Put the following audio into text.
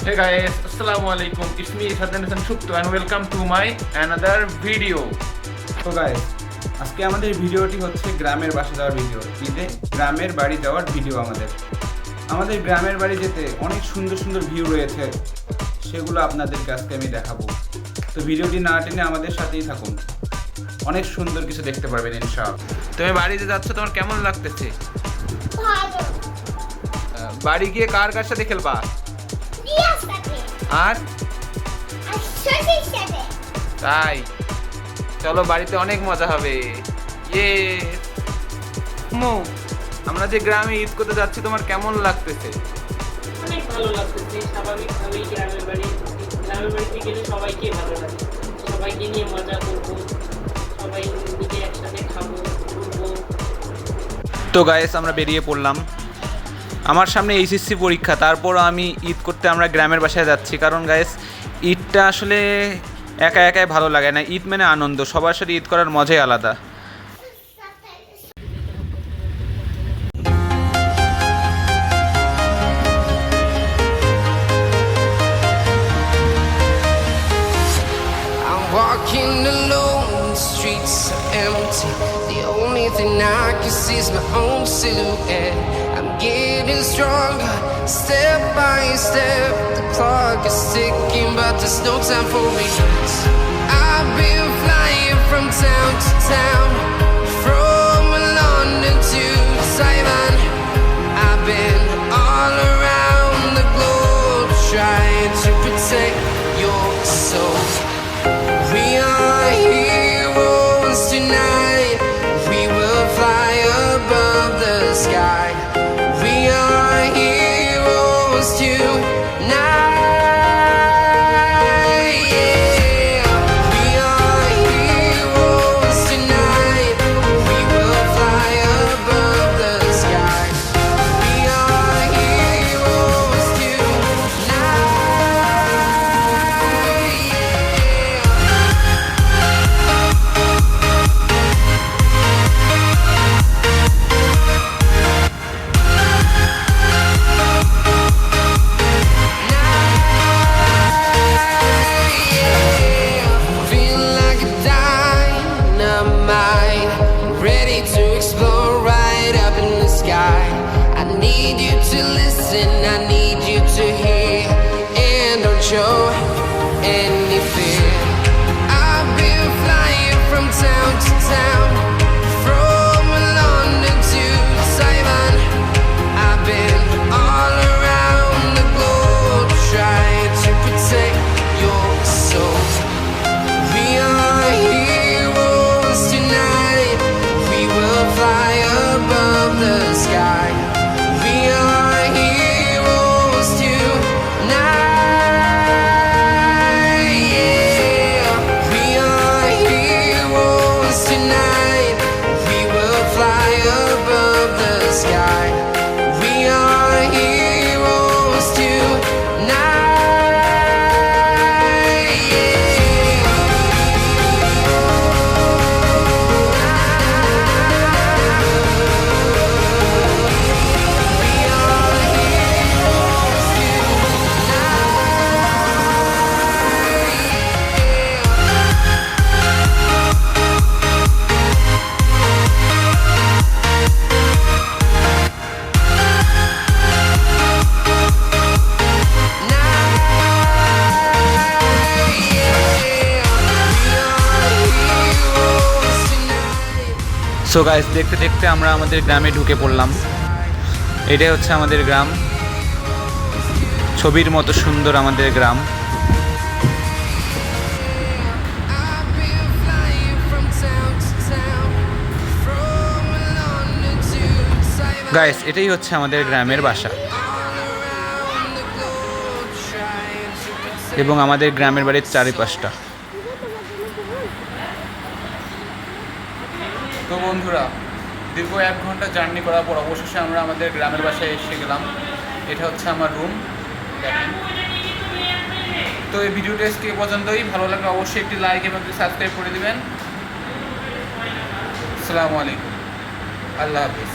Hey guys, Assalamualaikum. It's me Sadhan Hasan Shupto and welcome to my another video. তো guys, আজকে আমাদের ভিডিওটি হচ্ছে গ্রামের বাসা যাওয়ার ভিডিও। ঈদে গ্রামের বাড়ি যাওয়ার ভিডিও আমাদের গ্রামের বাড়ি যেতে অনেক সুন্দর সুন্দর ভিউ রয়েছে, সেগুলো আপনাদেরকে আজকে আমি দেখাবো। তো ভিডিওটি না টেনে আমাদের সাথেই থাকুন, অনেক সুন্দর কিছু দেখতে পারবেন ইনশাআল্লাহ। তুমি বাড়িতে যাচ্ছ, তোমার কেমন লাগতেছে? ভালো। বাড়ি গিয়ে কার কার সাথে খেলবা? রিয়ার সাথে আর আর শশীর সাথে। তাই চলো, বাড়িতে অনেক মজা হবে। ইয়ে মো, আমরা যে গ্রামে ঈদ করতে যাচ্ছি, তোমার কেমন লাগতেছে? অনেক ভালো লাগতেছে। স্বাভাবিকভাবেই গ্রামের বাড়িতে গেলে সবাইকে ভালো লাগে, সবাইকে নিয়ে মজা করবো, সবাই মিলে একসাথে খাবো, ঘুরবো। তো গাইস, আমরা বেরিয়ে পড়লাম। আমার সামনে এইচএসসি পরীক্ষা, তারপরও আমি ঈদ করতে আমরা গ্রামের বাসায় যাচ্ছি। কারণ গাইস, ঈদটা আসলে একা একাই ভালো লাগে না। ঈদ মানে আনন্দ, সবার সাথে ঈদ করার মজাই আলাদা। I'm walking alone, the streets are empty. The only thing I can see is my own silhouette. I'm getting stronger, step by step. The clock is ticking, but there's no time for me. I've been flying from town to town, from London to Taiwan. I've been all around the globe, trying to protect your soul. We are heroes tonight. We will fly above the sky. We are heroes tonight. Yeah. We are heroes tonight. We will fly above the sky. We are heroes tonight. Feel like a dynamite, ready to explode right up in the sky. I need you to listen, I need you to hear, and don't show any fear. I've been flying from town to town, from London to Taiwan. I've been all around the globe, trying to protect your soul. We are heroes tonight. We will fly above the sky. We are heroes tonight. Yeah. We are heroes tonight. We will fly above the sky. We are heroes tonight. Yeah. So guys, দেখতে দেখতে আমরা আমাদের গ্রামে ঢুকে পড়লাম। এটাই হচ্ছে আমাদের গ্রাম, ছবির মতো সুন্দর আমাদের গ্রাম। I've been flying from town to town, from London to Taiwan. Guys, এটাই হচ্ছে আমাদের গ্রামের বাসা, All around the globe, trying to protect. এবং আমাদের গ্রামের বাড়ির চারিপাশটা। তো বন্ধুরা, দীর্ঘ 1 ঘন্টা জার্নি করার পর অবশেষে আমরা আমাদের গ্রামের বাসায় এসে গেলাম। এটা হচ্ছে আমার রুম, দেখেন। তো এই ভিডিওটা আজকে এ পর্যন্তই। ভালো লাগলে অবশ্যই একটি লাইক এবং একটি সাবস্ক্রাইব করে দিবেন। আসসালামু আলাইকুম, আল্লাহ হাফিজ।